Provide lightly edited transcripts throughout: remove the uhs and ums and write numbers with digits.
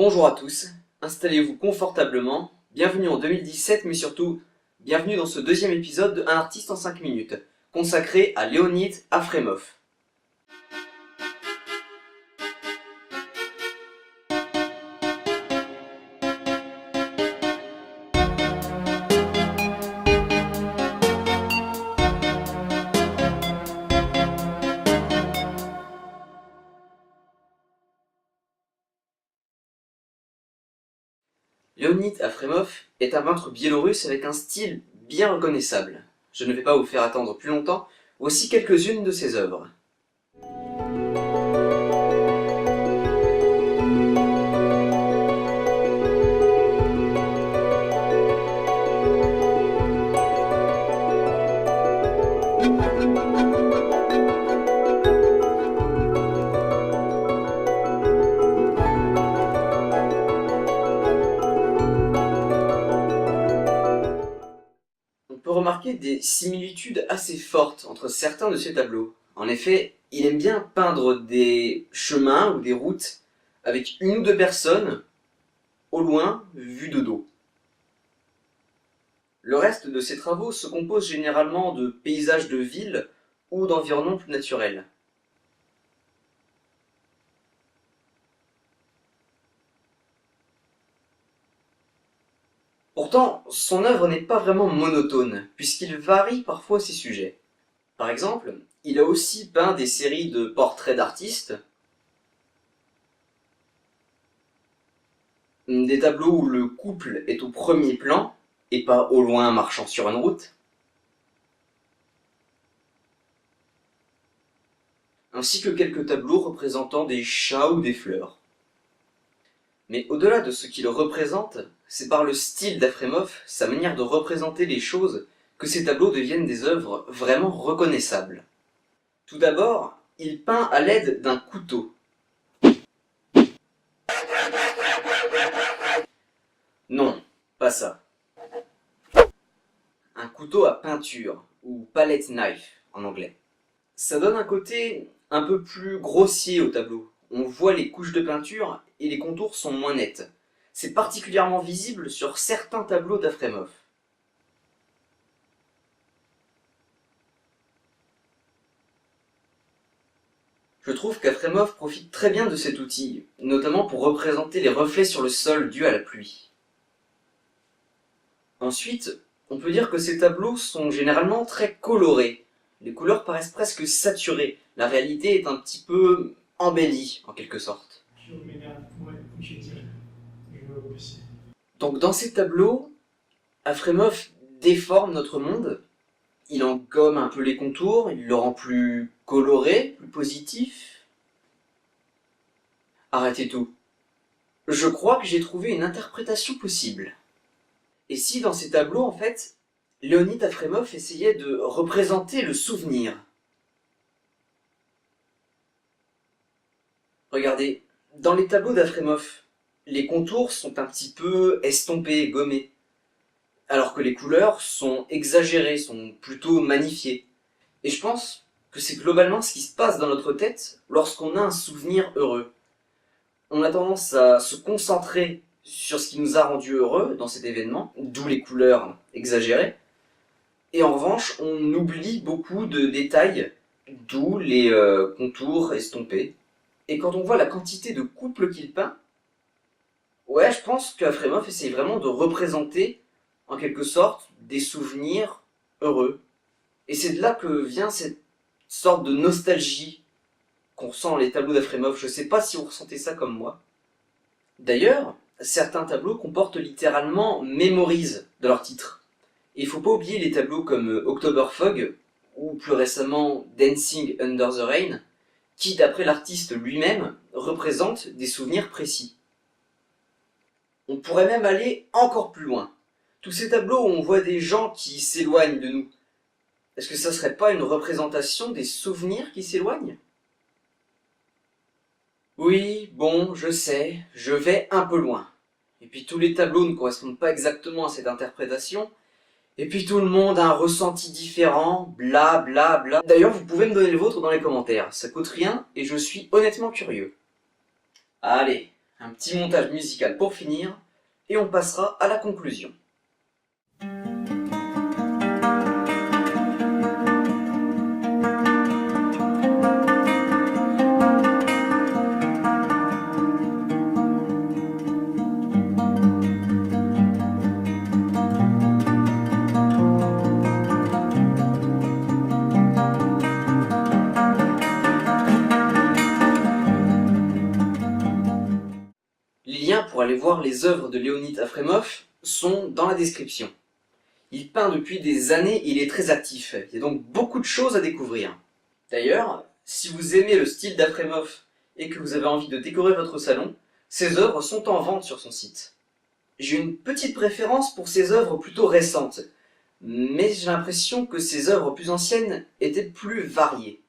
Bonjour à tous, installez-vous confortablement, bienvenue en 2017 mais surtout, bienvenue dans ce deuxième épisode de Un artiste en 5 minutes, consacré à Leonid Afremov. Leonid Afremov est un peintre biélorusse avec un style bien reconnaissable. Je ne vais pas vous faire attendre plus longtemps, voici quelques-unes de ses œuvres. On peut remarquer des similitudes assez fortes entre certains de ses tableaux. En effet, il aime bien peindre des chemins ou des routes avec une ou deux personnes, au loin, vues de dos. Le reste de ses travaux se compose généralement de paysages de ville ou d'environnements plus naturels. Pourtant, son œuvre n'est pas vraiment monotone, puisqu'il varie parfois ses sujets. Par exemple, il a aussi peint des séries de portraits d'artistes, des tableaux où le couple est au premier plan, et pas au loin marchant sur une route, ainsi que quelques tableaux représentant des chats ou des fleurs. Mais au-delà de ce qu'il représente, c'est par le style d'Afremov, sa manière de représenter les choses, que ces tableaux deviennent des œuvres vraiment reconnaissables. Tout d'abord, il peint à l'aide d'un couteau. Non, pas ça. Un couteau à peinture, ou palette knife en anglais. Ça donne un côté un peu plus grossier au tableau. On voit les couches de peinture et les contours sont moins nets. C'est particulièrement visible sur certains tableaux d'Afremov. Je trouve qu'Afremov profite très bien de cet outil, notamment pour représenter les reflets sur le sol dus à la pluie. Ensuite, on peut dire que ces tableaux sont généralement très colorés. Les couleurs paraissent presque saturées, la réalité est un petit peu embellie en quelque sorte. Donc dans ces tableaux, Afremov déforme notre monde, il en gomme un peu les contours, il le rend plus coloré, plus positif. Arrêtez tout. Je crois que j'ai trouvé une interprétation possible. Et si dans ces tableaux, en fait, Leonid Afremov essayait de représenter le souvenir. Regardez, dans les tableaux d'Afremov, les contours sont un petit peu estompés, gommés, alors que les couleurs sont exagérées, sont plutôt magnifiées. Et je pense que c'est globalement ce qui se passe dans notre tête lorsqu'on a un souvenir heureux. On a tendance à se concentrer sur ce qui nous a rendu heureux dans cet événement, d'où les couleurs exagérées, et en revanche, on oublie beaucoup de détails, d'où les contours estompés. Et quand on voit la quantité de couples qu'il peint, ouais, je pense qu'Afremov essaye vraiment de représenter, en quelque sorte, des souvenirs heureux. Et c'est de là que vient cette sorte de nostalgie qu'on ressent dans les tableaux d'Afremov. Je sais pas si vous ressentez ça comme moi. D'ailleurs, certains tableaux comportent littéralement Memories dans leur titre. Et il ne faut pas oublier les tableaux comme October Fog, ou plus récemment Dancing Under the Rain, qui, d'après l'artiste lui-même, représentent des souvenirs précis. On pourrait même aller encore plus loin. Tous ces tableaux où on voit des gens qui s'éloignent de nous, est-ce que ça serait pas une représentation des souvenirs qui s'éloignent ? Oui, bon, je sais, je vais un peu loin. Et puis tous les tableaux ne correspondent pas exactement à cette interprétation, et puis tout le monde a un ressenti différent, bla bla bla. D'ailleurs, vous pouvez me donner le vôtre dans les commentaires, ça coûte rien et je suis honnêtement curieux. Allez, Un petit montage musical pour finir, et on passera à la conclusion. Les liens pour aller voir les œuvres de Léonid Afremov sont dans la description. Il peint depuis des années et il est très actif, il y a donc beaucoup de choses à découvrir. D'ailleurs, si vous aimez le style d'Afremov et que vous avez envie de décorer votre salon, ses œuvres sont en vente sur son site. J'ai une petite préférence pour ses œuvres plutôt récentes, mais j'ai l'impression que ses œuvres plus anciennes étaient plus variées.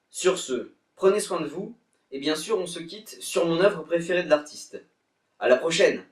Sur ce, prenez soin de vous, et bien sûr on se quitte sur mon œuvre préférée de l'artiste. À la prochaine!